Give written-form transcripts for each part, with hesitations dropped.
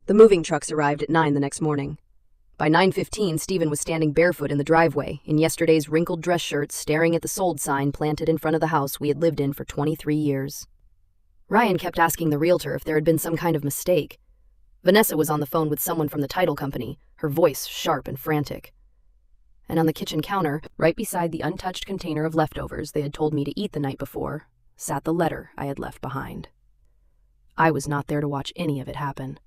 The moving trucks arrived at 9 the next morning. By 9:15, Stephen was standing barefoot in the driveway, in yesterday's wrinkled dress shirt, staring at the sold sign planted in front of the house we had lived in for 23 years. Ryan kept asking the realtor if there had been some kind of mistake. Vanessa was on the phone with someone from the title company, her voice sharp and frantic. And on the kitchen counter, right beside the untouched container of leftovers they had told me to eat the night before, sat the letter I had left behind. I was not there to watch any of it happen.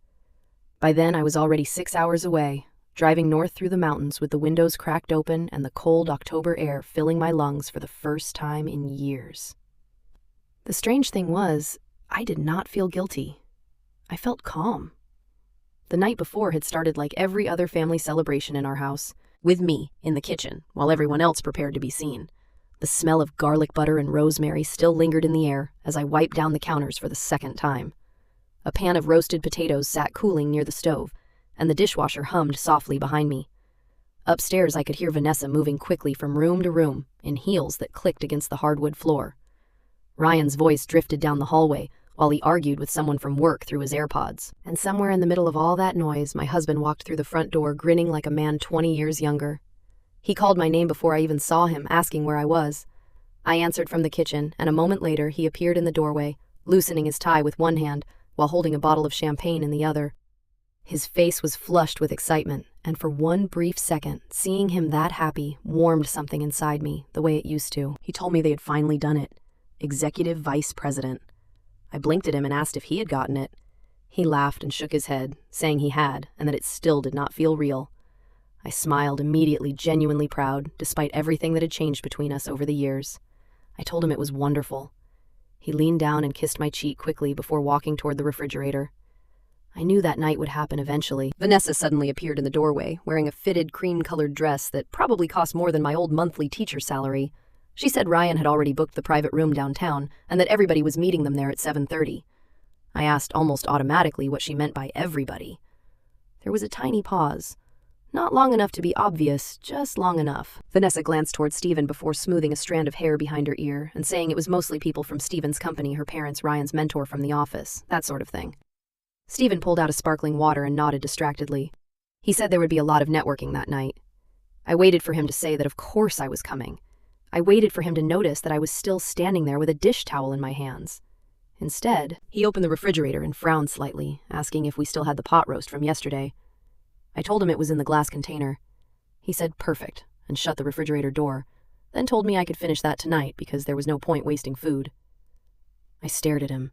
By then, I was already 6 hours away, driving north through the mountains with the windows cracked open and the cold October air filling my lungs for the first time in years. The strange thing was, I did not feel guilty. I felt calm. The night before had started like every other family celebration in our house, with me in the kitchen while everyone else prepared to be seen. The smell of garlic butter and rosemary still lingered in the air as I wiped down the counters for the second time. A pan of roasted potatoes sat cooling near the stove, and the dishwasher hummed softly behind me. Upstairs, I could hear Vanessa moving quickly from room to room in heels that clicked against the hardwood floor. Ryan's voice drifted down the hallway while he argued with someone from work through his AirPods. And somewhere in the middle of all that noise, my husband walked through the front door grinning like a man 20 years younger. He called my name before I even saw him, asking where I was. I answered from the kitchen, and a moment later he appeared in the doorway, loosening his tie with one hand while holding a bottle of champagne in the other. His face was flushed with excitement, and for one brief second, seeing him that happy warmed something inside me the way it used to. He told me they had finally done it. Executive Vice President. I blinked at him and asked if he had gotten it. He laughed and shook his head, saying he had, and that it still did not feel real. I smiled, immediately genuinely proud, despite everything that had changed between us over the years. I told him it was wonderful. He leaned down and kissed my cheek quickly before walking toward the refrigerator. I knew that night would happen eventually. Vanessa suddenly appeared in the doorway, wearing a fitted cream-colored dress that probably cost more than my old monthly teacher salary. She said Ryan had already booked the private room downtown and that everybody was meeting them there at 7:30. I asked almost automatically what she meant by everybody. There was a tiny pause. Not long enough to be obvious, just long enough. Vanessa glanced toward Stephen before smoothing a strand of hair behind her ear and saying it was mostly people from Stephen's company, her parents, Ryan's mentor from the office, that sort of thing. Stephen pulled out a sparkling water and nodded distractedly. He said there would be a lot of networking that night. I waited for him to say that of course I was coming. I waited for him to notice that I was still standing there with a dish towel in my hands. Instead, he opened the refrigerator and frowned slightly, asking if we still had the pot roast from yesterday. I told him it was in the glass container. He said perfect and shut the refrigerator door, then told me I could finish that tonight because there was no point wasting food. I stared at him.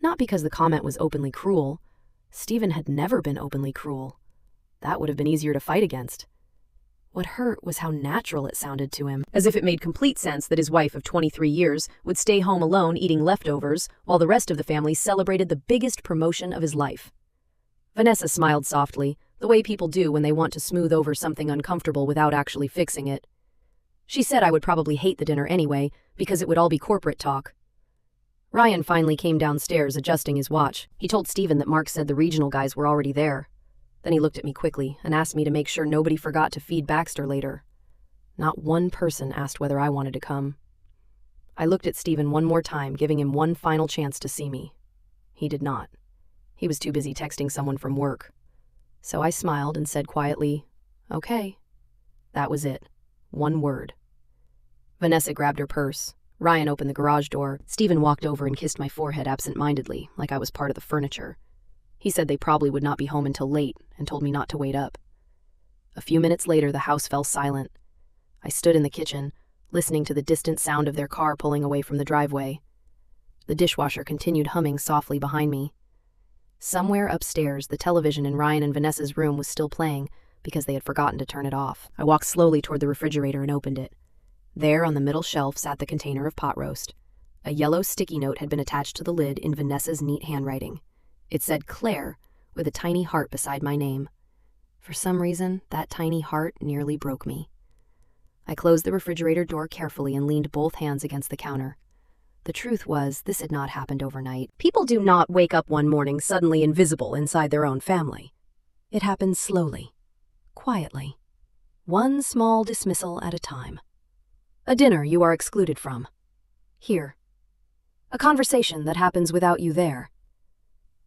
Not because the comment was openly cruel. Stephen had never been openly cruel. That would have been easier to fight against. What hurt was how natural it sounded to him, as if it made complete sense that his wife of 23 years would stay home alone eating leftovers while the rest of the family celebrated the biggest promotion of his life. Vanessa smiled softly, the way people do when they want to smooth over something uncomfortable without actually fixing it. She said I would probably hate the dinner anyway, because it would all be corporate talk. Ryan finally came downstairs, adjusting his watch. He told Stephen that Mark said the regional guys were already there. Then he looked at me quickly and asked me to make sure nobody forgot to feed Baxter later. Not one person asked whether I wanted to come. I looked at Stephen one more time, giving him one final chance to see me. He did not. He was too busy texting someone from work. So I smiled and said quietly, "Okay." That was it. One word. Vanessa grabbed her purse. Ryan opened the garage door. Stephen walked over and kissed my forehead absent-mindedly, like I was part of the furniture. He said they probably would not be home until late and told me not to wait up. A few minutes later, the house fell silent. I stood in the kitchen, listening to the distant sound of their car pulling away from the driveway. The dishwasher continued humming softly behind me. Somewhere upstairs, the television in Ryan and Vanessa's room was still playing because they had forgotten to turn it off. I walked slowly toward the refrigerator and opened it. There, on the middle shelf, sat the container of pot roast. A yellow sticky note had been attached to the lid in Vanessa's neat handwriting. It said Claire, with a tiny heart beside my name. For some reason, that tiny heart nearly broke me. I closed the refrigerator door carefully and leaned both hands against the counter. The truth was, this had not happened overnight. People do not wake up one morning suddenly invisible inside their own family. It happens slowly, quietly, one small dismissal at a time. A dinner you are excluded from. Here. A conversation that happens without you there.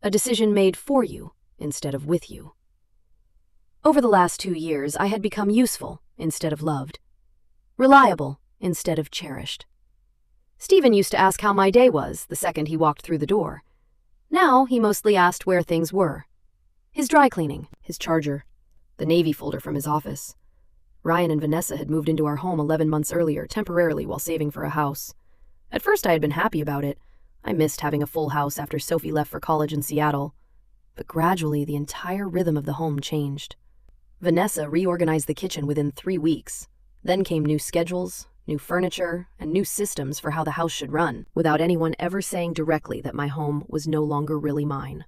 A decision made for you instead of with you. Over the last 2 years, I had become useful instead of loved, reliable instead of cherished. Stephen used to ask how my day was the second he walked through the door. Now he mostly asked where things were. His dry cleaning, his charger, the Navy folder from his office. Ryan and Vanessa had moved into our home 11 months earlier, temporarily while saving for a house. At first I had been happy about it. I missed having a full house after Sophie left for college in Seattle. But gradually the entire rhythm of the home changed. Vanessa reorganized the kitchen within 3 weeks. Then came new schedules, new furniture, and new systems for how the house should run, without anyone ever saying directly that my home was no longer really mine.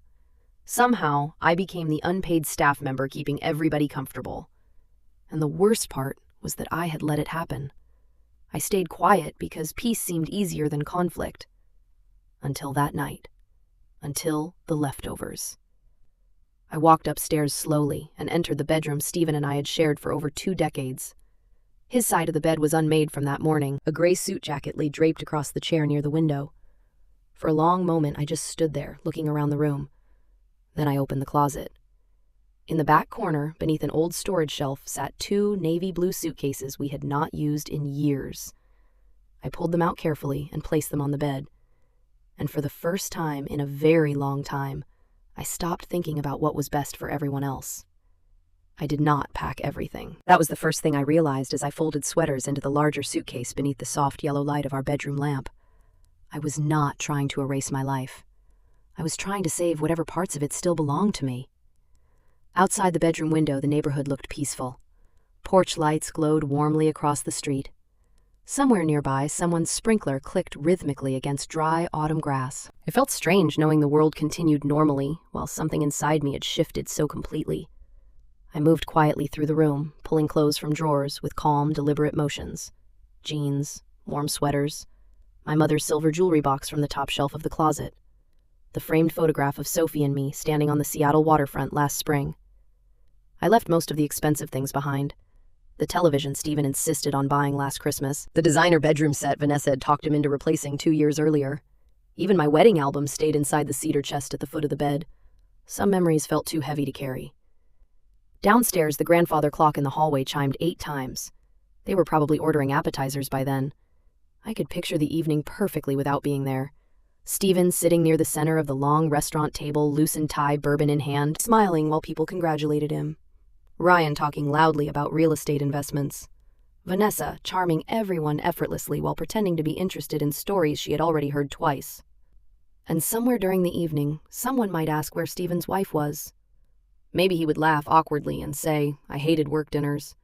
Somehow, I became the unpaid staff member keeping everybody comfortable. And the worst part was that I had let it happen. I stayed quiet because peace seemed easier than conflict. Until that night. Until the leftovers. I walked upstairs slowly and entered the bedroom Stephen and I had shared for over 2 decades. His side of the bed was unmade from that morning. A gray suit jacket lay draped across the chair near the window. For a long moment, I just stood there, looking around the room. Then I opened the closet. In the back corner, beneath an old storage shelf, sat 2 navy blue suitcases we had not used in years. I pulled them out carefully and placed them on the bed. And for the first time in a very long time, I stopped thinking about what was best for everyone else. I did not pack everything. That was the first thing I realized as I folded sweaters into the larger suitcase beneath the soft yellow light of our bedroom lamp. I was not trying to erase my life. I was trying to save whatever parts of it still belonged to me. Outside the bedroom window, the neighborhood looked peaceful. Porch lights glowed warmly across the street. Somewhere nearby, someone's sprinkler clicked rhythmically against dry autumn grass. It felt strange knowing the world continued normally, while something inside me had shifted so completely. I moved quietly through the room, pulling clothes from drawers with calm, deliberate motions. Jeans, warm sweaters, my mother's silver jewelry box from the top shelf of the closet, the framed photograph of Sophie and me standing on the Seattle waterfront last spring. I left most of the expensive things behind. The television Stephen insisted on buying last Christmas, the designer bedroom set Vanessa had talked him into replacing 2 years earlier. Even my wedding album stayed inside the cedar chest at the foot of the bed. Some memories felt too heavy to carry. Downstairs, the grandfather clock in the hallway chimed 8 times. They were probably ordering appetizers by then. I could picture the evening perfectly without being there. Stephen sitting near the center of the long restaurant table, loosened tie, bourbon in hand, smiling while people congratulated him. Ryan talking loudly about real estate investments. Vanessa charming everyone effortlessly while pretending to be interested in stories she had already heard twice. And somewhere during the evening, someone might ask where Stephen's wife was. Maybe he would laugh awkwardly and say, "I hated work dinners."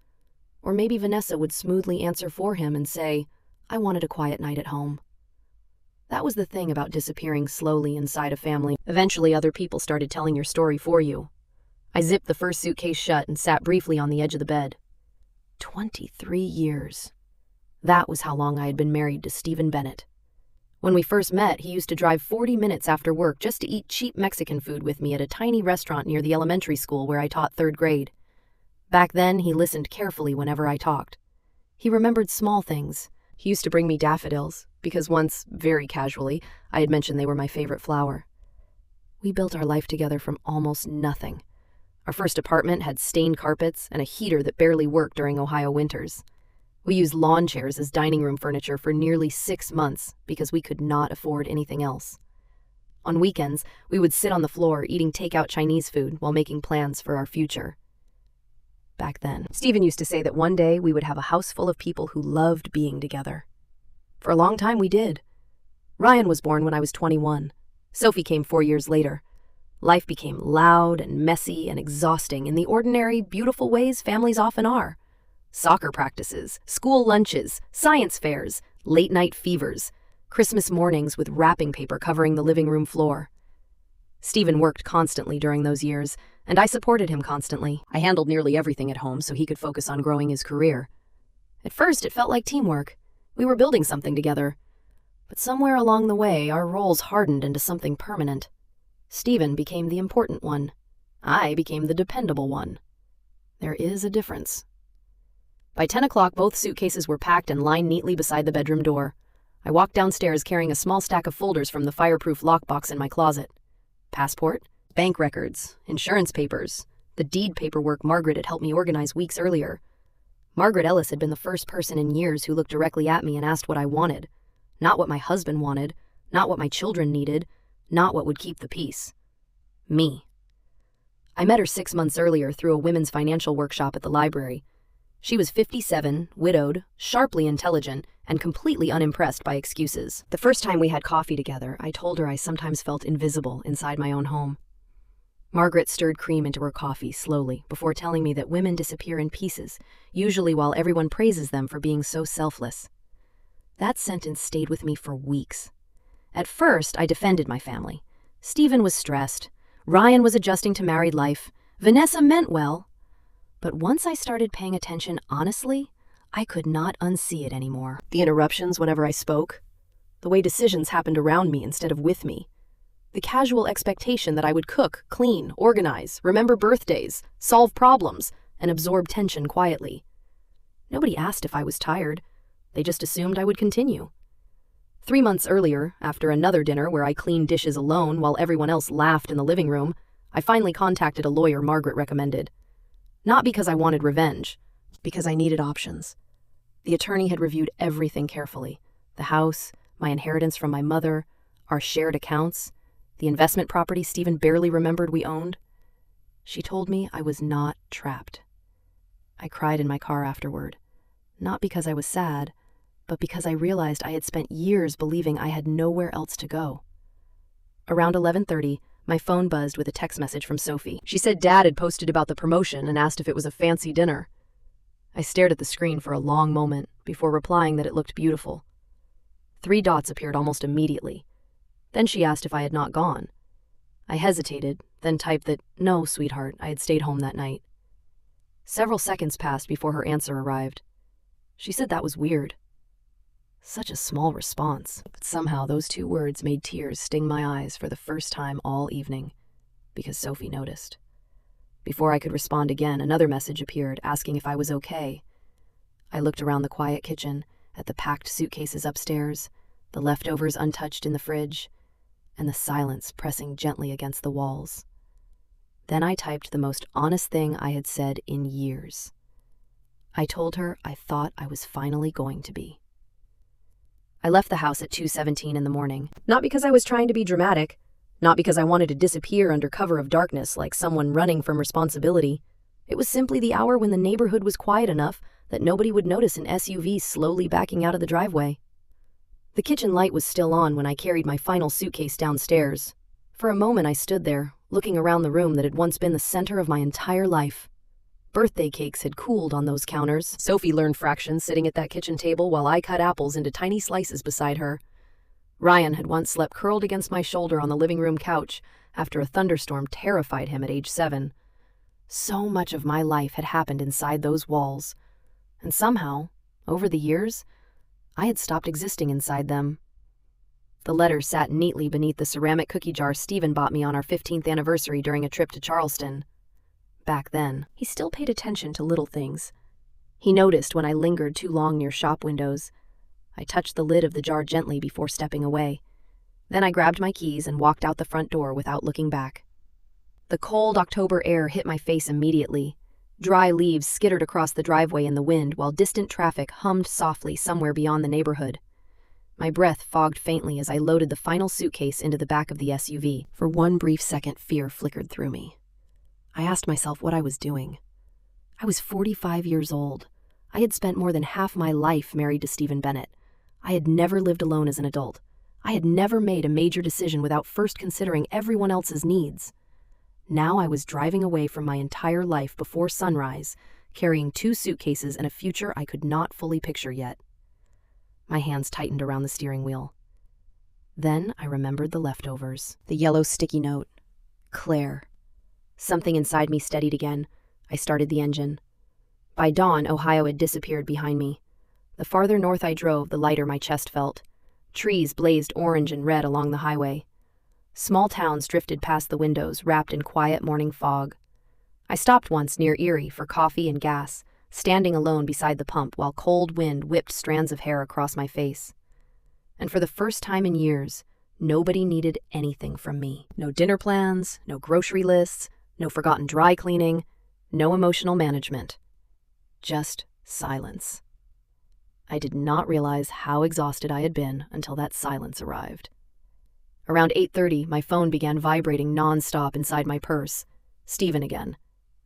Or maybe Vanessa would smoothly answer for him and say, "I wanted a quiet night at home." That was the thing about disappearing slowly inside a family. Eventually, other people started telling your story for you. I zipped the first suitcase shut and sat briefly on the edge of the bed. 23 years. That was how long I had been married to Stephen Bennett. When we first met, he used to drive 40 minutes after work just to eat cheap Mexican food with me at a tiny restaurant near the elementary school where I taught 3rd grade. Back then, he listened carefully whenever I talked. He remembered small things. He used to bring me daffodils, because once, very casually, I had mentioned they were my favorite flower. We built our life together from almost nothing. Our first apartment had stained carpets and a heater that barely worked during Ohio winters. We used lawn chairs as dining room furniture for nearly 6 months because we could not afford anything else. On weekends, we would sit on the floor eating takeout Chinese food while making plans for our future. Back then, Stephen used to say that one day we would have a house full of people who loved being together. For a long time we did. Ryan was born when I was 21. Sophie came 4 years later. Life became loud and messy and exhausting in the ordinary, beautiful ways families often are. Soccer practices, school lunches, science fairs, late-night fevers, Christmas mornings with wrapping paper covering the living room floor. Stephen worked constantly during those years, and I supported him constantly. I handled nearly everything at home so he could focus on growing his career. At first, it felt like teamwork. We were building something together. But somewhere along the way, our roles hardened into something permanent. Stephen became the important one. I became the dependable one. There is a difference. By 10 o'clock, both suitcases were packed and lined neatly beside the bedroom door. I walked downstairs carrying a small stack of folders from the fireproof lockbox in my closet. Passport, Bank records, insurance papers, the deed paperwork Margaret had helped me organize weeks earlier. Margaret Ellis had been the first person in years who looked directly at me and asked what I wanted. Not what my husband wanted, not what my children needed, not what would keep the peace. Me. I met her 6 months earlier through a women's financial workshop at the library. She was 57, widowed, sharply intelligent, and completely unimpressed by excuses. The first time we had coffee together, I told her I sometimes felt invisible inside my own home. Margaret stirred cream into her coffee slowly before telling me that women disappear in pieces, usually while everyone praises them for being so selfless. That sentence stayed with me for weeks. At first, I defended my family. Stephen was stressed. Ryan was adjusting to married life. Vanessa meant well. But once I started paying attention honestly, I could not unsee it anymore. The interruptions whenever I spoke, the way decisions happened around me instead of with me, the casual expectation that I would cook, clean, organize, remember birthdays, solve problems, and absorb tension quietly. Nobody asked if I was tired. They just assumed I would continue. 3 months earlier, after another dinner where I cleaned dishes alone while everyone else laughed in the living room, I finally contacted a lawyer Margaret recommended. Not because I wanted revenge, because I needed options. The attorney had reviewed everything carefully. The house, my inheritance from my mother, our shared accounts, the investment property Stephen barely remembered we owned. She told me I was not trapped. I cried in my car afterward, not because I was sad, but because I realized I had spent years believing I had nowhere else to go. Around 11:30, my phone buzzed with a text message from Sophie. She said Dad had posted about the promotion and asked if it was a fancy dinner. I stared at the screen for a long moment before replying that it looked beautiful. 3 dots appeared almost immediately. Then she asked if I had not gone. I hesitated, then typed that, "No, sweetheart, I had stayed home that night." Several seconds passed before her answer arrived. She said that was weird. Such a small response, but somehow those 2 words made tears sting my eyes for the first time all evening, because Sophie noticed. Before I could respond again, another message appeared asking if I was okay. I looked around the quiet kitchen, at the packed suitcases upstairs, the leftovers untouched in the fridge, and the silence pressing gently against the walls. Then I typed the most honest thing I had said in years. I told her I thought I was finally going to be. I left the house at 2:17 in the morning, not because I was trying to be dramatic, not because I wanted to disappear under cover of darkness like someone running from responsibility. It was simply the hour when the neighborhood was quiet enough that nobody would notice an SUV slowly backing out of the driveway. The kitchen light was still on when I carried my final suitcase downstairs. For a moment I stood there, looking around the room that had once been the center of my entire life. Birthday cakes had cooled on those counters. Sophie learned fractions sitting at that kitchen table while I cut apples into tiny slices beside her. Ryan had once slept curled against my shoulder on the living room couch after a thunderstorm terrified him at age 7. So much of my life had happened inside those walls, and somehow, over the years, I had stopped existing inside them. The letter sat neatly beneath the ceramic cookie jar Stephen bought me on our 15th anniversary during a trip to Charleston. Back then, he still paid attention to little things. He noticed when I lingered too long near shop windows. I touched the lid of the jar gently before stepping away. Then I grabbed my keys and walked out the front door without looking back. The cold October air hit my face immediately. Dry leaves skittered across the driveway in the wind while distant traffic hummed softly somewhere beyond the neighborhood. My breath fogged faintly as I loaded the final suitcase into the back of the SUV. For one brief second, fear flickered through me. I asked myself what I was doing. I was 45 years old. I had spent more than half my life married to Stephen Bennett. I had never lived alone as an adult. I had never made a major decision without first considering everyone else's needs. Now I was driving away from my entire life before sunrise, carrying 2 suitcases and a future I could not fully picture yet. My hands tightened around the steering wheel. Then I remembered the leftovers. The yellow sticky note. Claire. Something inside me steadied again. I started the engine. By dawn, Ohio had disappeared behind me. The farther north I drove, the lighter my chest felt. Trees blazed orange and red along the highway. Small towns drifted past the windows, wrapped in quiet morning fog. I stopped once near Erie for coffee and gas, standing alone beside the pump while cold wind whipped strands of hair across my face. And for the first time in years, Nobody needed anything from me. No dinner plans, no grocery lists, no forgotten dry cleaning, no emotional management. Just silence. I did not realize how exhausted I had been until that silence arrived. Around 8:30, my phone began vibrating non-stop inside my purse. Stephen again.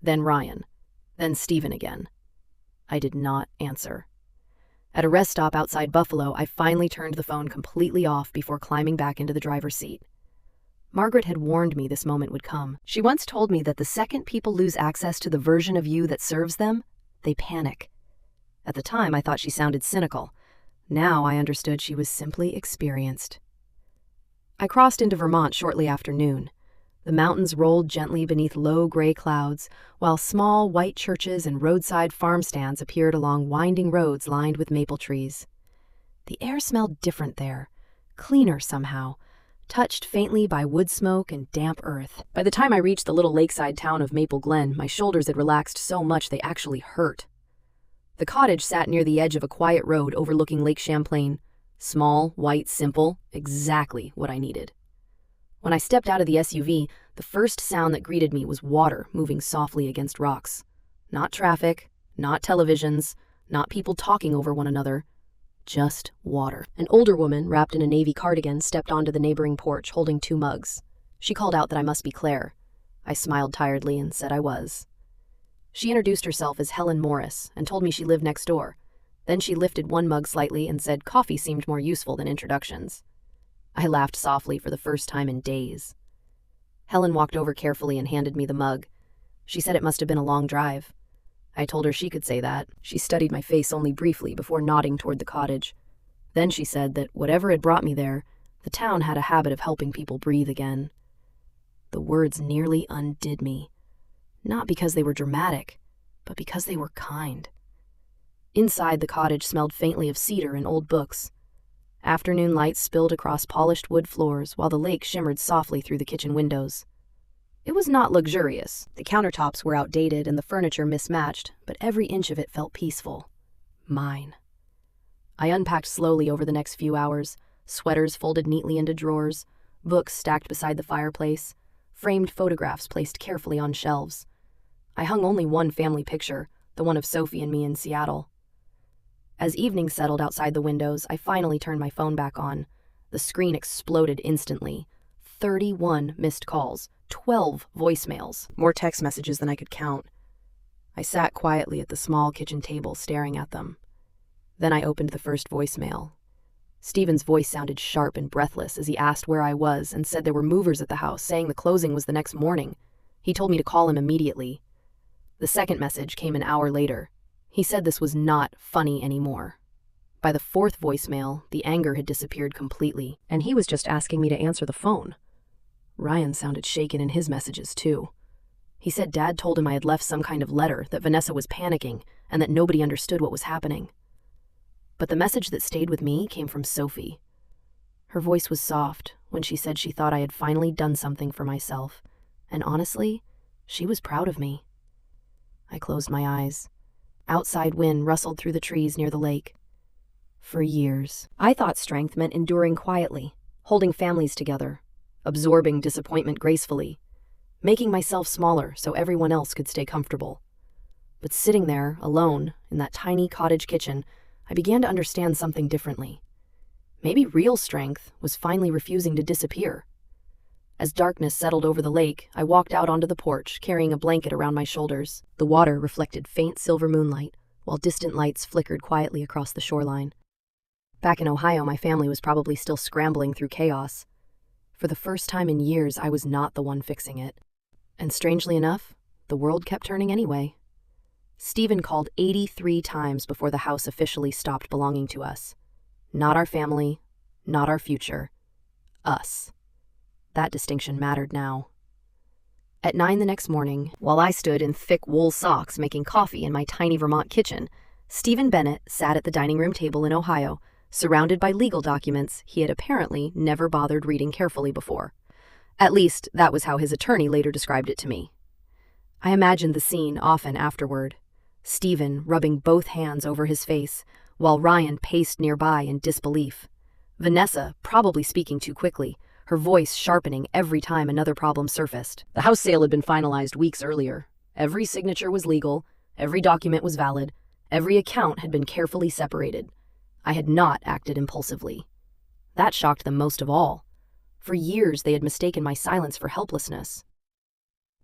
Then Ryan. Then Stephen again. I did not answer. At a rest stop outside Buffalo, I finally turned the phone completely off before climbing back into the driver's seat. Margaret had warned me this moment would come. She once told me that the second people lose access to the version of you that serves them, they panic. At the time, I thought she sounded cynical. Now I understood she was simply experienced. I crossed into Vermont shortly after noon. The mountains rolled gently beneath low gray clouds, while small white churches and roadside farm stands appeared along winding roads lined with maple trees. The air smelled different there, cleaner somehow, touched faintly by wood smoke and damp earth. By the time I reached the little lakeside town of Maple Glen, my shoulders had relaxed so much they actually hurt. The cottage sat near the edge of a quiet road overlooking Lake Champlain. Small, white, simple, exactly what I needed. When I stepped out of the SUV, the first sound that greeted me was water moving softly against rocks. Not traffic, not televisions, not people talking over one another. Just water. An older woman, wrapped in a navy cardigan, stepped onto the neighboring porch holding 2 mugs. She called out that I must be Claire. I smiled tiredly and said I was. She introduced herself as Helen Morris and told me she lived next door. Then she lifted 1 mug slightly and said coffee seemed more useful than introductions. I laughed softly for the first time in days. Helen walked over carefully and handed me the mug. She said it must have been a long drive. I told her she could say that. She studied my face only briefly before nodding toward the cottage. Then she said that whatever had brought me there, the town had a habit of helping people breathe again. The words nearly undid me. Not because they were dramatic, but because they were kind. Inside, the cottage smelled faintly of cedar and old books. Afternoon lights spilled across polished wood floors while the lake shimmered softly through the kitchen windows. It was not luxurious. The countertops were outdated and the furniture mismatched, but every inch of it felt peaceful. Mine. I unpacked slowly over the next few hours, sweaters folded neatly into drawers, books stacked beside the fireplace, framed photographs placed carefully on shelves. I hung only 1 family picture, the one of Sophie and me in Seattle. As evening settled outside the windows, I finally turned my phone back on. The screen exploded instantly. 31 missed calls, 12 voicemails, more text messages than I could count. I sat quietly at the small kitchen table staring at them. Then I opened the first voicemail. Stephen's voice sounded sharp and breathless as he asked where I was and said there were movers at the house, saying the closing was the next morning. He told me to call him immediately. The second message came an hour later. He said this was not funny anymore. By the 4th voicemail, the anger had disappeared completely, and he was just asking me to answer the phone. Ryan sounded shaken in his messages, too. He said Dad told him I had left some kind of letter, that Vanessa was panicking, and that nobody understood what was happening. But the message that stayed with me came from Sophie. Her voice was soft when she said she thought I had finally done something for myself, and honestly, she was proud of me. I closed my eyes. Outside wind rustled through the trees near the lake. For years, I thought strength meant enduring quietly, holding families together, absorbing disappointment gracefully, making myself smaller so everyone else could stay comfortable. But sitting there, alone, in that tiny cottage kitchen, I began to understand something differently. Maybe real strength was finally refusing to disappear. As darkness settled over the lake, I walked out onto the porch, carrying a blanket around my shoulders. The water reflected faint silver moonlight, while distant lights flickered quietly across the shoreline. Back in Ohio, my family was probably still scrambling through chaos. For the first time in years, I was not the one fixing it. And strangely enough, the world kept turning anyway. Stephen called 83 times before the house officially stopped belonging to us. Not our family, not our future. Us. That distinction mattered now. At 9 the next morning, while I stood in thick wool socks making coffee in my tiny Vermont kitchen, Stephen Bennett sat at the dining room table in Ohio, surrounded by legal documents he had apparently never bothered reading carefully before. At least, that was how his attorney later described it to me. I imagined the scene often afterward. Stephen rubbing both hands over his face, while Ryan paced nearby in disbelief. Vanessa, probably speaking too quickly, her voice sharpening every time another problem surfaced. The house sale had been finalized weeks earlier. Every signature was legal, every document was valid, every account had been carefully separated. I had not acted impulsively. That shocked them most of all. For years, they had mistaken my silence for helplessness.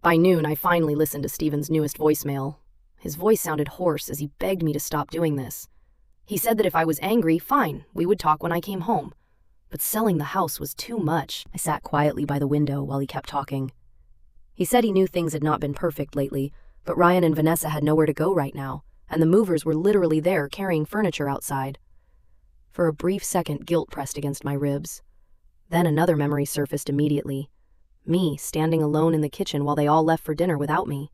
By noon, I finally listened to Stephen's newest voicemail. His voice sounded hoarse as he begged me to stop doing this. He said that if I was angry, fine, we would talk when I came home. But selling the house was too much. I sat quietly by the window while he kept talking. He said he knew things had not been perfect lately, but Ryan and Vanessa had nowhere to go right now, and the movers were literally there carrying furniture outside. For a brief second, guilt pressed against my ribs. Then another memory surfaced immediately. Me standing alone in the kitchen while they all left for dinner without me.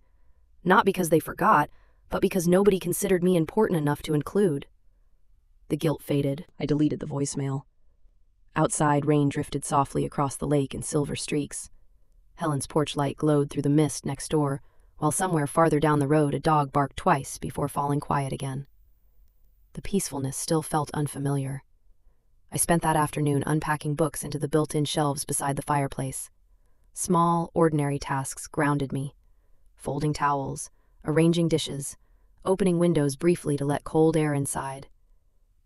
Not because they forgot, but because nobody considered me important enough to include. The guilt faded. I deleted the voicemail. Outside, rain drifted softly across the lake in silver streaks. Helen's porch light glowed through the mist next door, while somewhere farther down the road a dog barked twice before falling quiet again. The peacefulness still felt unfamiliar. I spent that afternoon unpacking books into the built-in shelves beside the fireplace. Small, ordinary tasks grounded me. Folding towels, arranging dishes, opening windows briefly to let cold air inside.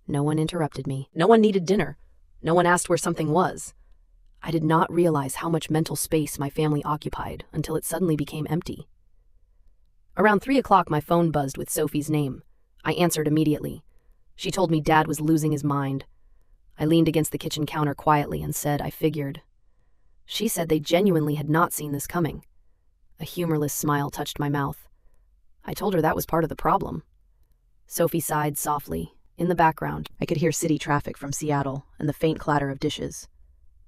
No one interrupted me. No one needed dinner. No one asked where something was. I did not realize how much mental space my family occupied until it suddenly became empty. Around 3 o'clock, my phone buzzed with Sophie's name. I answered immediately. She told me Dad was losing his mind. I leaned against the kitchen counter quietly and said I figured. She said they genuinely had not seen this coming. A humorless smile touched my mouth. I told her that was part of the problem. Sophie sighed softly. In the background, I could hear city traffic from Seattle and the faint clatter of dishes.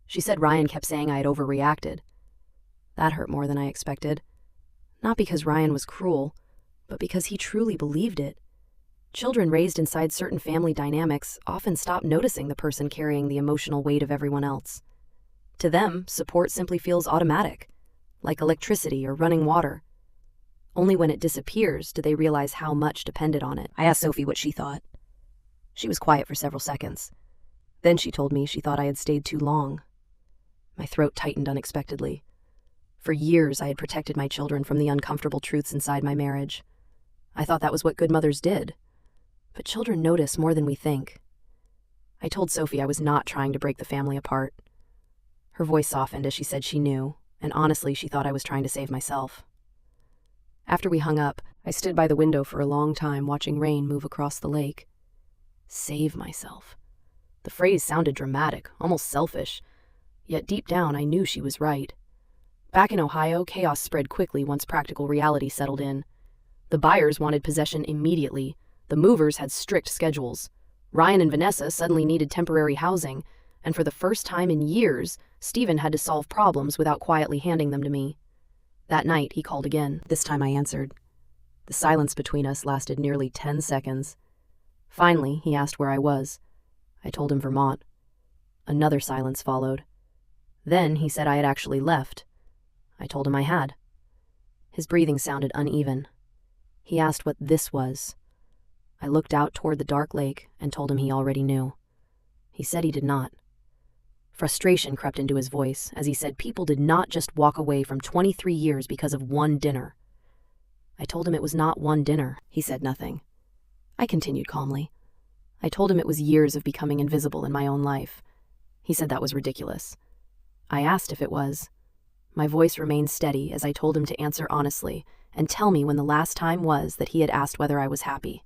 She said Ryan kept saying I had overreacted. That hurt more than I expected. Not because Ryan was cruel, but because he truly believed it. Children raised inside certain family dynamics often stop noticing the person carrying the emotional weight of everyone else. To them, support simply feels automatic, like electricity or running water. Only when it disappears do they realize how much depended on it. I asked Sophie what she thought. She was quiet for several seconds. Then she told me she thought I had stayed too long. My throat tightened unexpectedly. For years, I had protected my children from the uncomfortable truths inside my marriage. I thought that was what good mothers did. But children notice more than we think. I told Sophie I was not trying to break the family apart. Her voice softened as she said she knew, and honestly, she thought I was trying to save myself. After we hung up, I stood by the window for a long time watching rain move across the lake. Save myself. The phrase sounded dramatic, almost selfish. Yet deep down, I knew she was right. Back in Ohio, chaos spread quickly once practical reality settled in. The buyers wanted possession immediately. The movers had strict schedules. Ryan and Vanessa suddenly needed temporary housing, and for the first time in years, Stephen had to solve problems without quietly handing them to me. That night, he called again. This time I answered. The silence between us lasted nearly 10 seconds. Finally, he asked where I was. I told him Vermont. Another silence followed. Then he said I had actually left. I told him I had. His breathing sounded uneven. He asked what this was. I looked out toward the dark lake and told him he already knew. He said he did not. Frustration crept into his voice as he said people did not just walk away from 23 years because of one dinner. I told him it was not one dinner. He said nothing. I continued calmly. I told him it was years of becoming invisible in my own life. He said that was ridiculous. I asked if it was. My voice remained steady as I told him to answer honestly and tell me when the last time was that he had asked whether I was happy.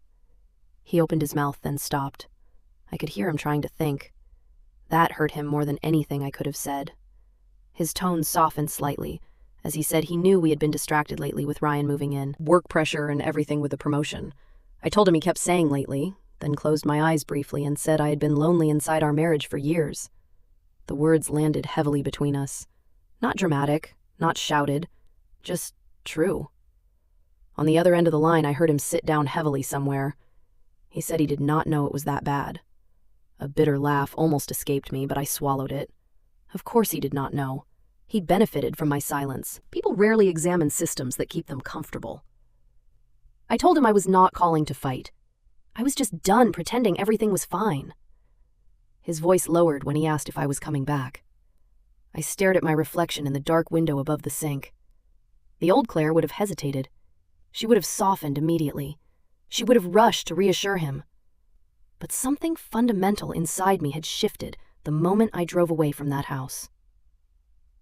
He opened his mouth, then stopped. I could hear him trying to think. That hurt him more than anything I could have said. His tone softened slightly as he said he knew we had been distracted lately with Ryan moving in, work pressure and everything with the promotion. I told him he kept saying lately, then closed my eyes briefly and said I had been lonely inside our marriage for years. The words landed heavily between us. Not dramatic, not shouted, just true. On the other end of the line, I heard him sit down heavily somewhere. He said he did not know it was that bad. A bitter laugh almost escaped me, but I swallowed it. Of course he did not know. He benefited from my silence. People rarely examine systems that keep them comfortable. I told him I was not calling to fight. I was just done pretending everything was fine. His voice lowered when he asked if I was coming back. I stared at my reflection in the dark window above the sink. The old Claire would have hesitated. She would have softened immediately. She would have rushed to reassure him. But something fundamental inside me had shifted the moment I drove away from that house.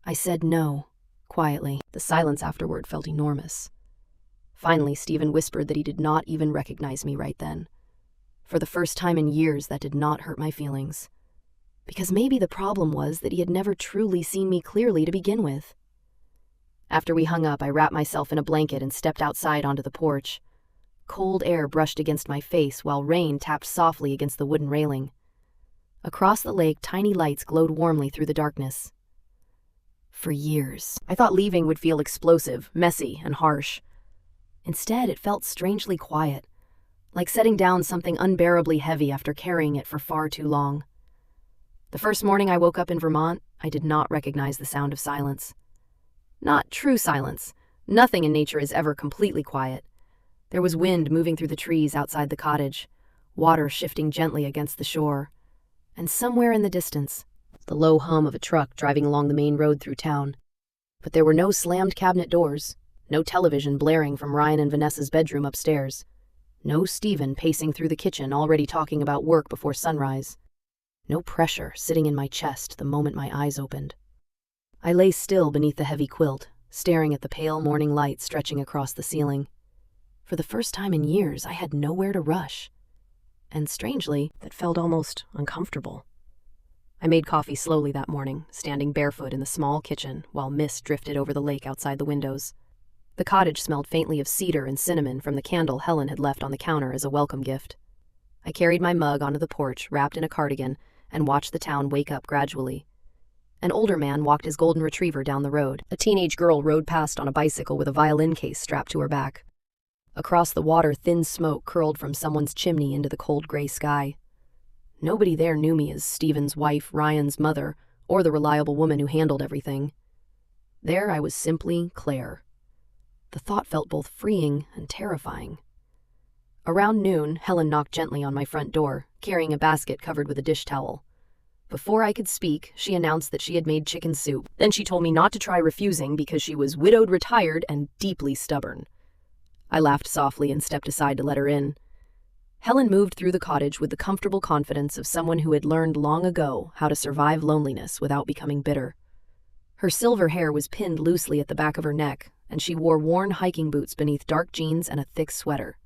I said no, quietly. The silence afterward felt enormous. Finally, Stephen whispered that he did not even recognize me right then. For the first time in years, that did not hurt my feelings. Because maybe the problem was that he had never truly seen me clearly to begin with. After we hung up, I wrapped myself in a blanket and stepped outside onto the porch. Cold air brushed against my face while rain tapped softly against the wooden railing. Across the lake, tiny lights glowed warmly through the darkness. For years, I thought leaving would feel explosive, messy, and harsh. Instead, it felt strangely quiet, like setting down something unbearably heavy after carrying it for far too long. The first morning I woke up in Vermont, I did not recognize the sound of silence. Not true silence. Nothing in nature is ever completely quiet. There was wind moving through the trees outside the cottage, water shifting gently against the shore, and somewhere in the distance, the low hum of a truck driving along the main road through town. But there were no slammed cabinet doors, no television blaring from Ryan and Vanessa's bedroom upstairs, no Stephen pacing through the kitchen already talking about work before sunrise, no pressure sitting in my chest the moment my eyes opened. I lay still beneath the heavy quilt, staring at the pale morning light stretching across the ceiling. For the first time in years, I had nowhere to rush. And strangely, that felt almost uncomfortable. I made coffee slowly that morning, standing barefoot in the small kitchen while mist drifted over the lake outside the windows. The cottage smelled faintly of cedar and cinnamon from the candle Helen had left on the counter as a welcome gift. I carried my mug onto the porch, wrapped in a cardigan, and watched the town wake up gradually. An older man walked his golden retriever down the road. A teenage girl rode past on a bicycle with a violin case strapped to her back. Across the water, thin smoke curled from someone's chimney into the cold gray sky. Nobody there knew me as Stephen's wife, Ryan's mother, or the reliable woman who handled everything. There I was simply Claire. The thought felt both freeing and terrifying. Around noon, Helen knocked gently on my front door, carrying a basket covered with a dish towel. Before I could speak, she announced that she had made chicken soup. Then she told me not to try refusing because she was widowed, retired, and deeply stubborn. I laughed softly and stepped aside to let her in. Helen moved through the cottage with the comfortable confidence of someone who had learned long ago how to survive loneliness without becoming bitter. Her silver hair was pinned loosely at the back of her neck, and she wore worn hiking boots beneath dark jeans and a thick sweater.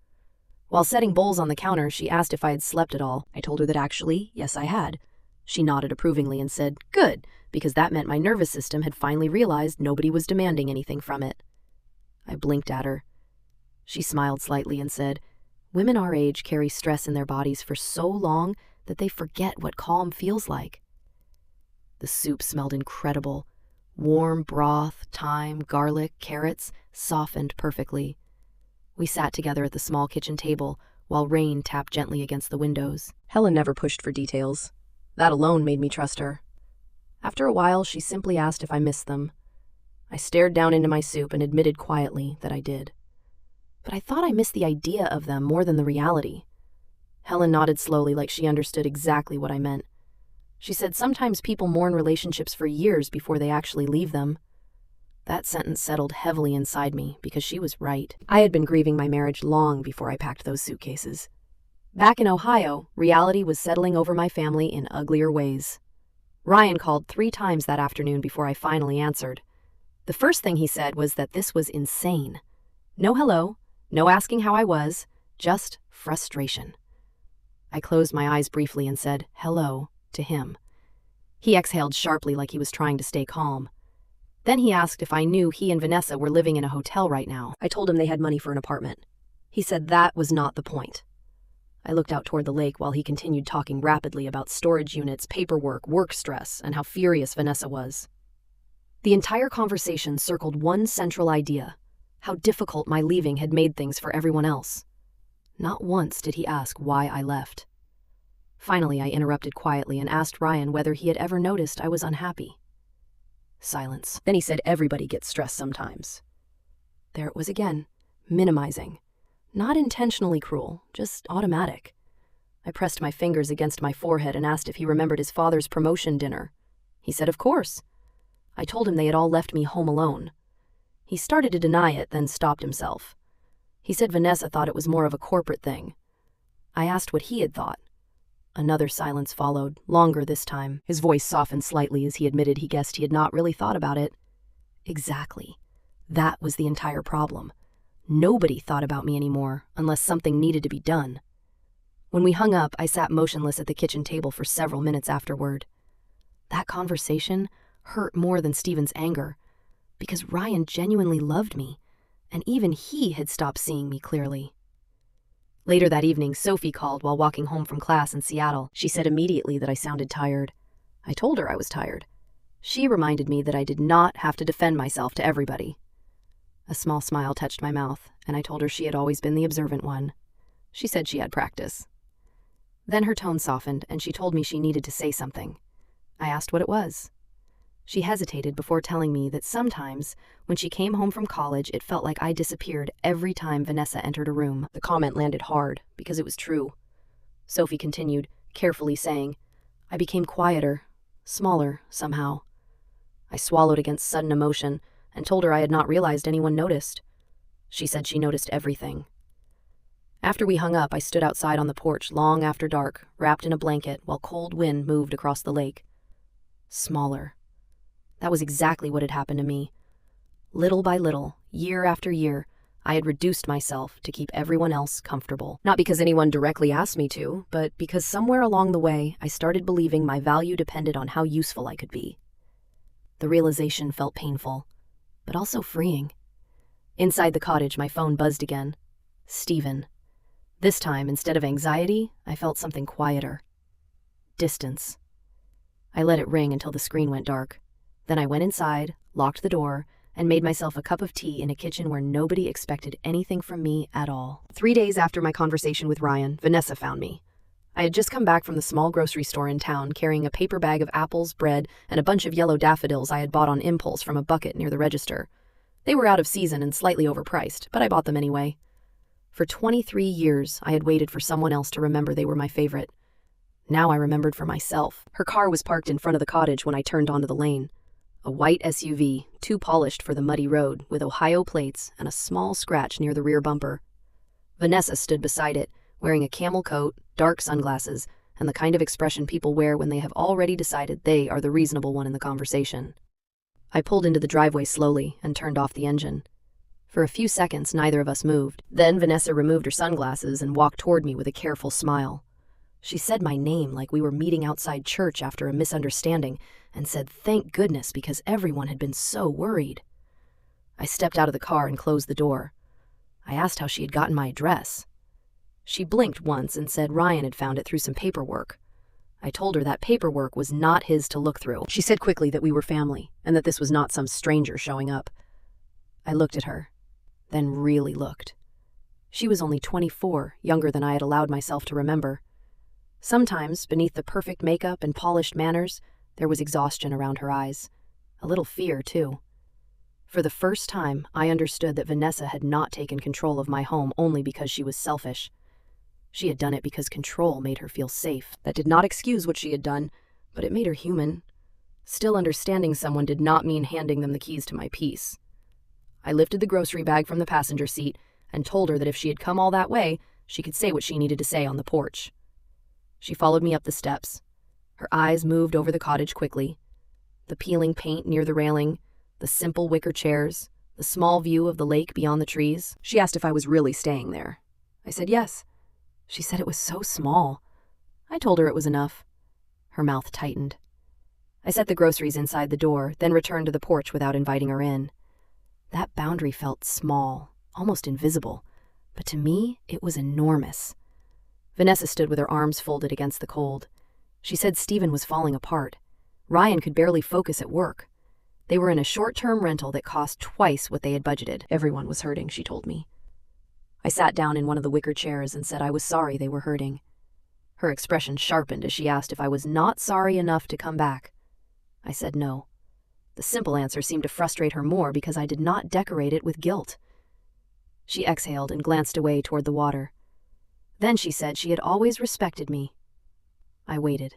While setting bowls on the counter, she asked if I had slept at all. I told her that actually, yes, I had. She nodded approvingly and said, "Good," because that meant my nervous system had finally realized nobody was demanding anything from it. I blinked at her. She smiled slightly and said, "Women our age carry stress in their bodies for so long that they forget what calm feels like." The soup smelled incredible. Warm broth, thyme, garlic, carrots, softened perfectly. We sat together at the small kitchen table while rain tapped gently against the windows. Helen never pushed for details. That alone made me trust her. After a while, she simply asked if I missed them. I stared down into my soup and admitted quietly that I did. But I thought I missed the idea of them more than the reality. Helen nodded slowly, like she understood exactly what I meant. She said sometimes people mourn relationships for years before they actually leave them. That sentence settled heavily inside me because she was right. I had been grieving my marriage long before I packed those suitcases. Back in Ohio, reality was settling over my family in uglier ways. Ryan called 3 times that afternoon before I finally answered. The first thing he said was that this was insane. No hello, no asking how I was, just frustration. I closed my eyes briefly and said, "Hello," to him. He exhaled sharply like he was trying to stay calm. Then he asked if I knew he and Vanessa were living in a hotel right now. I told him they had money for an apartment. He said that was not the point. I looked out toward the lake while he continued talking rapidly about storage units, paperwork, work stress, and how furious Vanessa was. The entire conversation circled one central idea: how difficult my leaving had made things for everyone else. Not once did he ask why I left. Finally, I interrupted quietly and asked Ryan whether he had ever noticed I was unhappy. Silence. Then he said everybody gets stressed sometimes. There it was again, minimizing. Not intentionally cruel, just automatic. I pressed my fingers against my forehead and asked if he remembered his father's promotion dinner. He said, of course. I told him they had all left me home alone. He started to deny it, then stopped himself. He said Vanessa thought it was more of a corporate thing. I asked what he had thought. Another silence followed, longer this time. His voice softened slightly as he admitted he guessed he had not really thought about it. Exactly. That was the entire problem. Nobody thought about me anymore, unless something needed to be done. When we hung up, I sat motionless at the kitchen table for several minutes afterward. That conversation hurt more than Steven's anger, because Ryan genuinely loved me, and even he had stopped seeing me clearly. Later that evening, Sophie called while walking home from class in Seattle. She said immediately that I sounded tired. I told her I was tired. She reminded me that I did not have to defend myself to everybody. A small smile touched my mouth, and I told her she had always been the observant one. She said she had practice. Then her tone softened, and she told me she needed to say something. I asked what it was. She hesitated before telling me that sometimes, when she came home from college, it felt like I disappeared every time Vanessa entered a room. The comment landed hard, because it was true. Sophie continued, carefully saying, I became quieter, smaller, somehow. I swallowed against sudden emotion and told her I had not realized anyone noticed. She said she noticed everything. After we hung up, I stood outside on the porch long after dark, wrapped in a blanket, while cold wind moved across the lake. Smaller. That was exactly what had happened to me. Little by little, year after year, I had reduced myself to keep everyone else comfortable. Not because anyone directly asked me to, but because somewhere along the way, I started believing my value depended on how useful I could be. The realization felt painful, but also freeing. Inside the cottage, my phone buzzed again. Steven. This time, instead of anxiety, I felt something quieter. Distance. I let it ring until the screen went dark. Then I went inside, locked the door, and made myself a cup of tea in a kitchen where nobody expected anything from me at all. 3 days after my conversation with Ryan, Vanessa found me. I had just come back from the small grocery store in town, carrying a paper bag of apples, bread, and a bunch of yellow daffodils I had bought on impulse from a bucket near the register. They were out of season and slightly overpriced, but I bought them anyway. For 23 years, I had waited for someone else to remember they were my favorite. Now I remembered for myself. Her car was parked in front of the cottage when I turned onto the lane. A white SUV, too polished for the muddy road, with Ohio plates and a small scratch near the rear bumper. Vanessa stood beside it, wearing a camel coat, dark sunglasses, and the kind of expression people wear when they have already decided they are the reasonable one in the conversation. I pulled into the driveway slowly and turned off the engine. For a few seconds, neither of us moved. Then Vanessa removed her sunglasses and walked toward me with a careful smile. She said my name like we were meeting outside church after a misunderstanding, and said thank goodness because everyone had been so worried. I stepped out of the car and closed the door. I asked how she had gotten my address. She blinked once and said Ryan had found it through some paperwork. I told her that paperwork was not his to look through. She said quickly that we were family, and that this was not some stranger showing up. I looked at her, then really looked. She was only 24, younger than I had allowed myself to remember. Sometimes, beneath the perfect makeup and polished manners, there was exhaustion around her eyes. A little fear, too. For the first time, I understood that Vanessa had not taken control of my home only because she was selfish. She had done it because control made her feel safe. That did not excuse what she had done, but it made her human. Still understanding someone did not mean handing them the keys to my peace. I lifted the grocery bag from the passenger seat and told her that if she had come all that way, she could say what she needed to say on the porch. She followed me up the steps. Her eyes moved over the cottage quickly. The peeling paint near the railing, the simple wicker chairs, the small view of the lake beyond the trees. She asked if I was really staying there. I said yes. She said it was so small. I told her it was enough. Her mouth tightened. I set the groceries inside the door, then returned to the porch without inviting her in. That boundary felt small, almost invisible, but to me, it was enormous. Vanessa stood with her arms folded against the cold. She said Steven was falling apart. Ryan could barely focus at work. They were in a short-term rental that cost twice what they had budgeted. Everyone was hurting, she told me. I sat down in one of the wicker chairs and said I was sorry they were hurting. Her expression sharpened as she asked if I was not sorry enough to come back. I said no. The simple answer seemed to frustrate her more because I did not decorate it with guilt. She exhaled and glanced away toward the water. Then she said she had always respected me. I waited.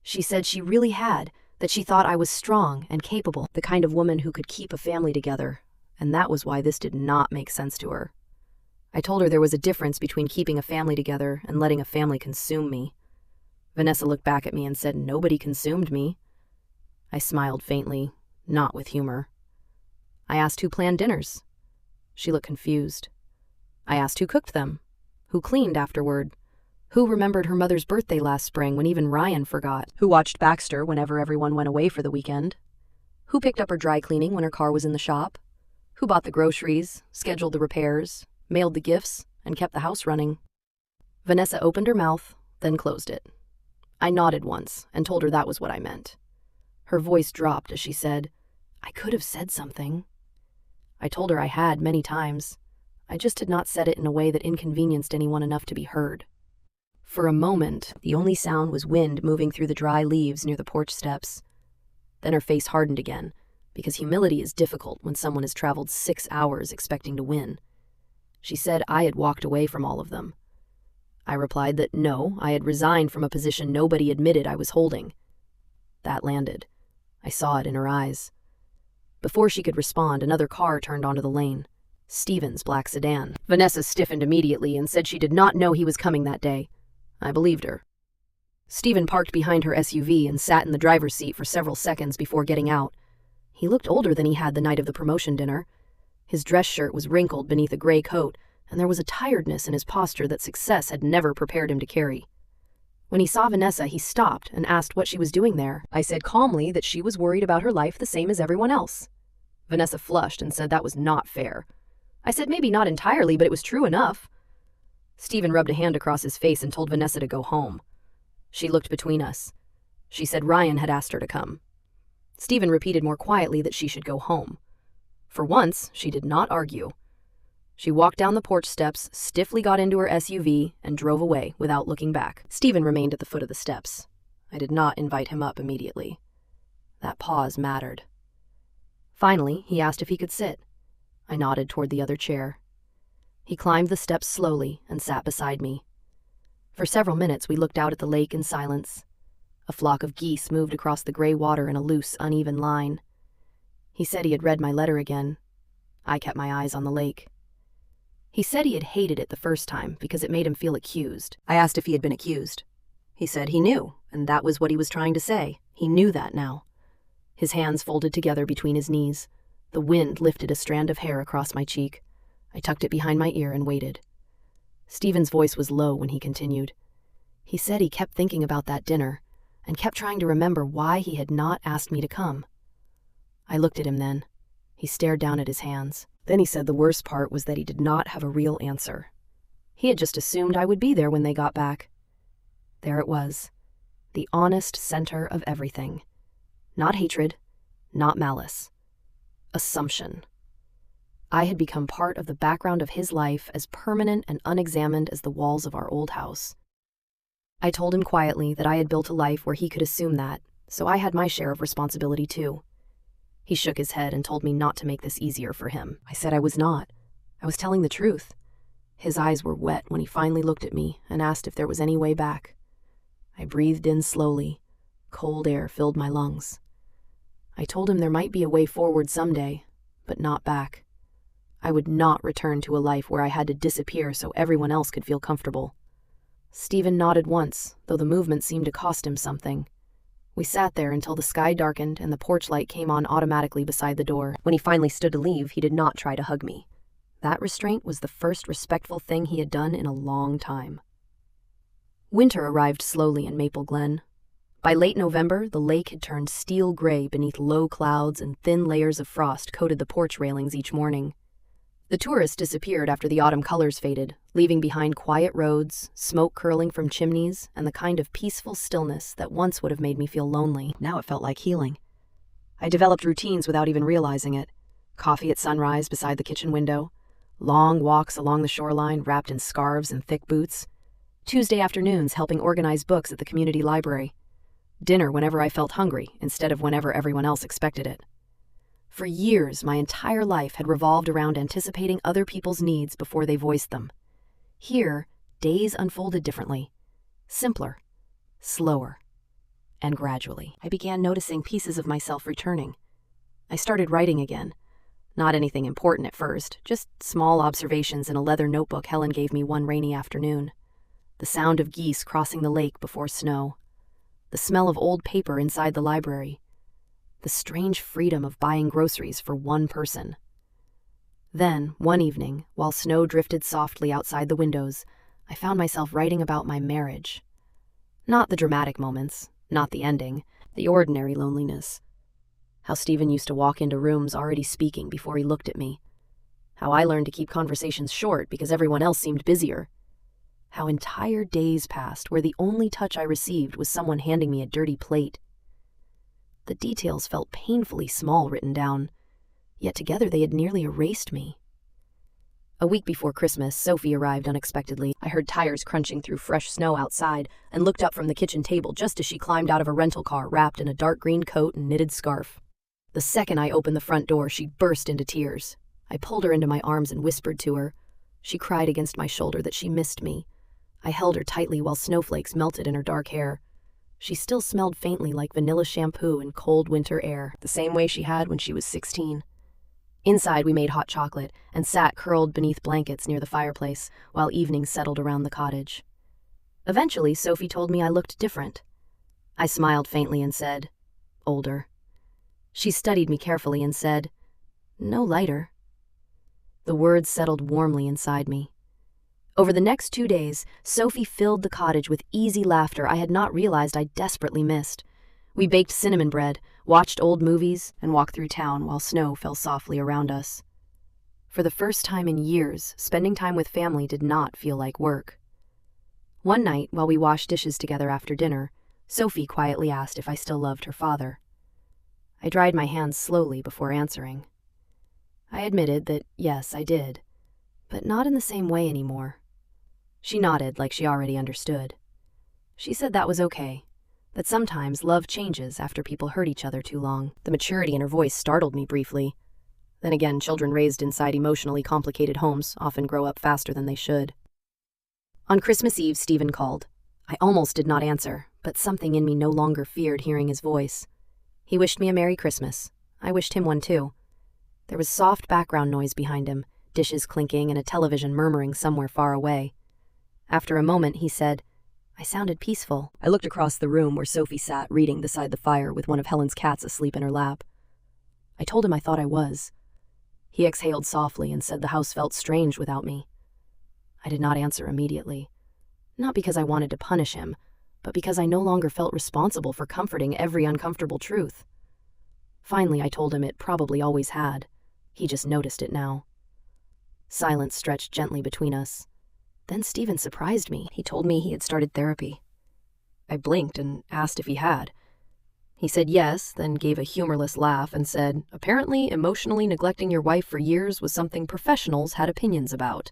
She said she really had, that she thought I was strong and capable, the kind of woman who could keep a family together, and that was why this did not make sense to her. I told her there was a difference between keeping a family together and letting a family consume me. Vanessa looked back at me and said, "Nobody consumed me." I smiled faintly, not with humor. I asked who planned dinners. She looked confused. I asked who cooked them, who cleaned afterward, who remembered her mother's birthday last spring when even Ryan forgot, who watched Baxter whenever everyone went away for the weekend, who picked up her dry cleaning when her car was in the shop, who bought the groceries, scheduled the repairs, mailed the gifts, and kept the house running. Vanessa opened her mouth, then closed it. I nodded once and told her that was what I meant. Her voice dropped as she said, "I could have said something." I told her I had many times. I just had not said it in a way that inconvenienced anyone enough to be heard. For a moment, the only sound was wind moving through the dry leaves near the porch steps. Then her face hardened again, because humility is difficult when someone has traveled 6 hours expecting to win. She said I had walked away from all of them. I replied that no, I had resigned from a position nobody admitted I was holding. That landed. I saw it in her eyes. Before she could respond, another car turned onto the lane. Stephen's black sedan. Vanessa stiffened immediately and said she did not know he was coming that day. I believed her. Stephen parked behind her SUV and sat in the driver's seat for several seconds before getting out. He looked older than he had the night of the promotion dinner. His dress shirt was wrinkled beneath a gray coat, and there was a tiredness in his posture that success had never prepared him to carry. When he saw Vanessa, he stopped and asked what she was doing there. I said calmly that she was worried about her life the same as everyone else. Vanessa flushed and said that was not fair. I said maybe not entirely, but it was true enough. Stephen rubbed a hand across his face and told Vanessa to go home. She looked between us. She said Ryan had asked her to come. Stephen repeated more quietly that she should go home. For once, she did not argue. She walked down the porch steps, stiffly got into her SUV, and drove away without looking back. Stephen remained at the foot of the steps. I did not invite him up immediately. That pause mattered. Finally, he asked if he could sit. I nodded toward the other chair. He climbed the steps slowly and sat beside me. For several minutes, we looked out at the lake in silence. A flock of geese moved across the gray water in a loose, uneven line. He said he had read my letter again. I kept my eyes on the lake. He said he had hated it the first time because it made him feel accused. I asked if he had been accused. He said he knew, and that was what he was trying to say. He knew that now. His hands folded together between his knees. The wind lifted a strand of hair across my cheek. I tucked it behind my ear and waited. Stephen's voice was low when he continued. He said he kept thinking about that dinner and kept trying to remember why he had not asked me to come. I looked at him then. He stared down at his hands. Then he said the worst part was that he did not have a real answer. He had just assumed I would be there when they got back. There it was, the honest center of everything. Not hatred, not malice. Assumption. I had become part of the background of his life, as permanent and unexamined as the walls of our old house. I told him quietly that I had built a life where he could assume that, so I had my share of responsibility too. He shook his head and told me not to make this easier for him. I said I was not. I was telling the truth. His eyes were wet when he finally looked at me and asked if there was any way back. I breathed in slowly. Cold air filled my lungs. I told him there might be a way forward someday, but not back. I would not return to a life where I had to disappear so everyone else could feel comfortable. Stephen nodded once, though the movement seemed to cost him something. We sat there until the sky darkened and the porch light came on automatically beside the door. When he finally stood to leave, he did not try to hug me. That restraint was the first respectful thing he had done in a long time. Winter arrived slowly in Maple Glen. By late November, the lake had turned steel gray beneath low clouds and thin layers of frost coated the porch railings each morning. The tourists disappeared after the autumn colors faded, leaving behind quiet roads, smoke curling from chimneys, and the kind of peaceful stillness that once would have made me feel lonely. Now it felt like healing. I developed routines without even realizing it. Coffee at sunrise beside the kitchen window, long walks along the shoreline wrapped in scarves and thick boots, Tuesday afternoons helping organize books at the community library, dinner whenever I felt hungry instead of whenever everyone else expected it. For years, my entire life had revolved around anticipating other people's needs before they voiced them. Here, days unfolded differently, simpler, slower. And gradually, I began noticing pieces of myself returning. I started writing again. Not anything important at first, just small observations in a leather notebook Helen gave me one rainy afternoon. The sound of geese crossing the lake before snow. The smell of old paper inside the library. The strange freedom of buying groceries for one person. Then, one evening, while snow drifted softly outside the windows, I found myself writing about my marriage. Not the dramatic moments, not the ending, the ordinary loneliness. How Stephen used to walk into rooms already speaking before he looked at me. How I learned to keep conversations short because everyone else seemed busier. How entire days passed where the only touch I received was someone handing me a dirty plate. The details felt painfully small written down, yet together they had nearly erased me. A week before Christmas, Sophie arrived unexpectedly. I heard tires crunching through fresh snow outside and looked up from the kitchen table just as she climbed out of a rental car wrapped in a dark green coat and knitted scarf. The second I opened the front door, she burst into tears. I pulled her into my arms and whispered to her. She cried against my shoulder that she missed me. I held her tightly while snowflakes melted in her dark hair. She still smelled faintly like vanilla shampoo in cold winter air, the same way she had when she was 16. Inside, we made hot chocolate and sat curled beneath blankets near the fireplace while evening settled around the cottage. Eventually, Sophie told me I looked different. I smiled faintly and said, "Older." She studied me carefully and said, "No lighter." The words settled warmly inside me. Over the next 2 days, Sophie filled the cottage with easy laughter I had not realized I desperately missed. We baked cinnamon bread, watched old movies, and walked through town while snow fell softly around us. For the first time in years, spending time with family did not feel like work. One night, while we washed dishes together after dinner, Sophie quietly asked if I still loved her father. I dried my hands slowly before answering. I admitted that, yes, I did, but not in the same way anymore. She nodded like she already understood. She said that was okay, that sometimes love changes after people hurt each other too long. The maturity in her voice startled me briefly. Then again, children raised inside emotionally complicated homes often grow up faster than they should. On Christmas Eve, Stephen called. I almost did not answer, but something in me no longer feared hearing his voice. He wished me a Merry Christmas. I wished him one too. There was soft background noise behind him, dishes clinking and a television murmuring somewhere far away. After a moment, he said, "I sounded peaceful." I looked across the room where Sophie sat reading beside the fire with one of Helen's cats asleep in her lap. I told him I thought I was. He exhaled softly and said the house felt strange without me. I did not answer immediately, not because I wanted to punish him, but because I no longer felt responsible for comforting every uncomfortable truth. Finally, I told him it probably always had. He just noticed it now. Silence stretched gently between us. Then Stephen surprised me. He told me he had started therapy. I blinked and asked if he had. He said yes, then gave a humorless laugh and said, "Apparently, emotionally neglecting your wife for years was something professionals had opinions about."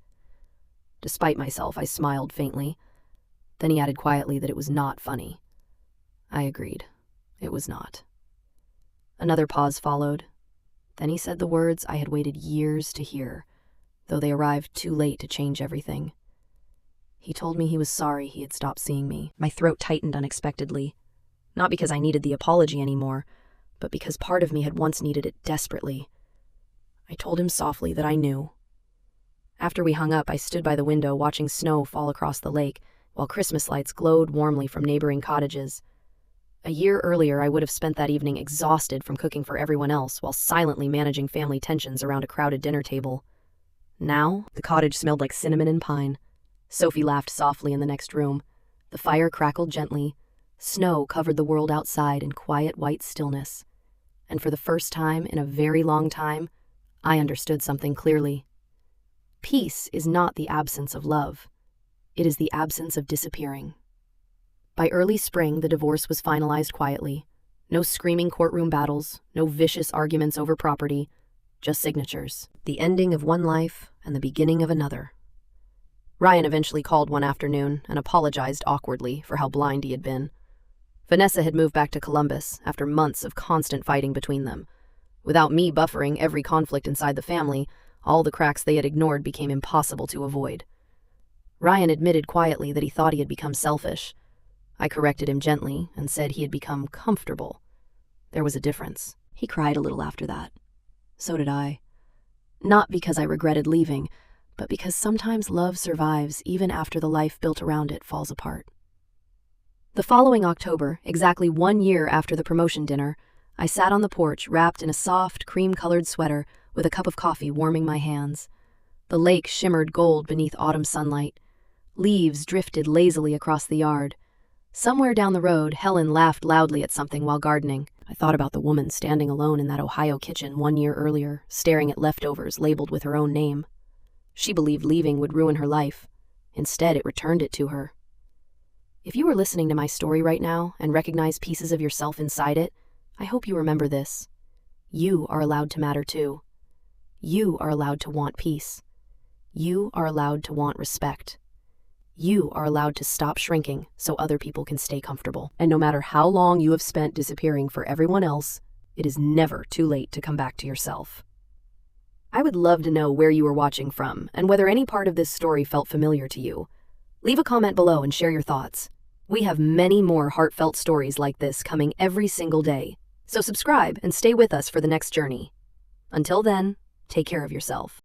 Despite myself, I smiled faintly. Then he added quietly that it was not funny. I agreed. It was not. Another pause followed. Then he said the words I had waited years to hear, though they arrived too late to change everything. He told me he was sorry he had stopped seeing me. My throat tightened unexpectedly, not because I needed the apology anymore, but because part of me had once needed it desperately. I told him softly that I knew. After we hung up, I stood by the window watching snow fall across the lake, while Christmas lights glowed warmly from neighboring cottages. A year earlier, I would have spent that evening exhausted from cooking for everyone else while silently managing family tensions around a crowded dinner table. Now, the cottage smelled like cinnamon and pine. Sophie laughed softly in the next room. The fire crackled gently. Snow covered the world outside in quiet white stillness. And for the first time in a very long time, I understood something clearly. Peace is not the absence of love. It is the absence of disappearing. By early spring, the divorce was finalized quietly. No screaming courtroom battles, no vicious arguments over property, just signatures. The ending of one life and the beginning of another. Ryan eventually called one afternoon and apologized awkwardly for how blind he had been. Vanessa had moved back to Columbus after months of constant fighting between them. Without me buffering every conflict inside the family, all the cracks they had ignored became impossible to avoid. Ryan admitted quietly that he thought he had become selfish. I corrected him gently and said he had become comfortable. There was a difference. He cried a little after that. So did I. Not because I regretted leaving, but because sometimes love survives even after the life built around it falls apart. The following October, exactly 1 year after the promotion dinner, I sat on the porch wrapped in a soft, cream-colored sweater with a cup of coffee warming my hands. The lake shimmered gold beneath autumn sunlight. Leaves drifted lazily across the yard. Somewhere down the road, Helen laughed loudly at something while gardening. I thought about the woman standing alone in that Ohio kitchen 1 year earlier, staring at leftovers labeled with her own name. She believed leaving would ruin her life. Instead, it returned it to her. If you are listening to my story right now and recognize pieces of yourself inside it, I hope you remember this. You are allowed to matter too. You are allowed to want peace. You are allowed to want respect. You are allowed to stop shrinking so other people can stay comfortable. And no matter how long you have spent disappearing for everyone else, it is never too late to come back to yourself. I would love to know where you are watching from and whether any part of this story felt familiar to you. Leave a comment below and share your thoughts. We have many more heartfelt stories like this coming every single day. So subscribe and stay with us for the next journey. Until then, take care of yourself.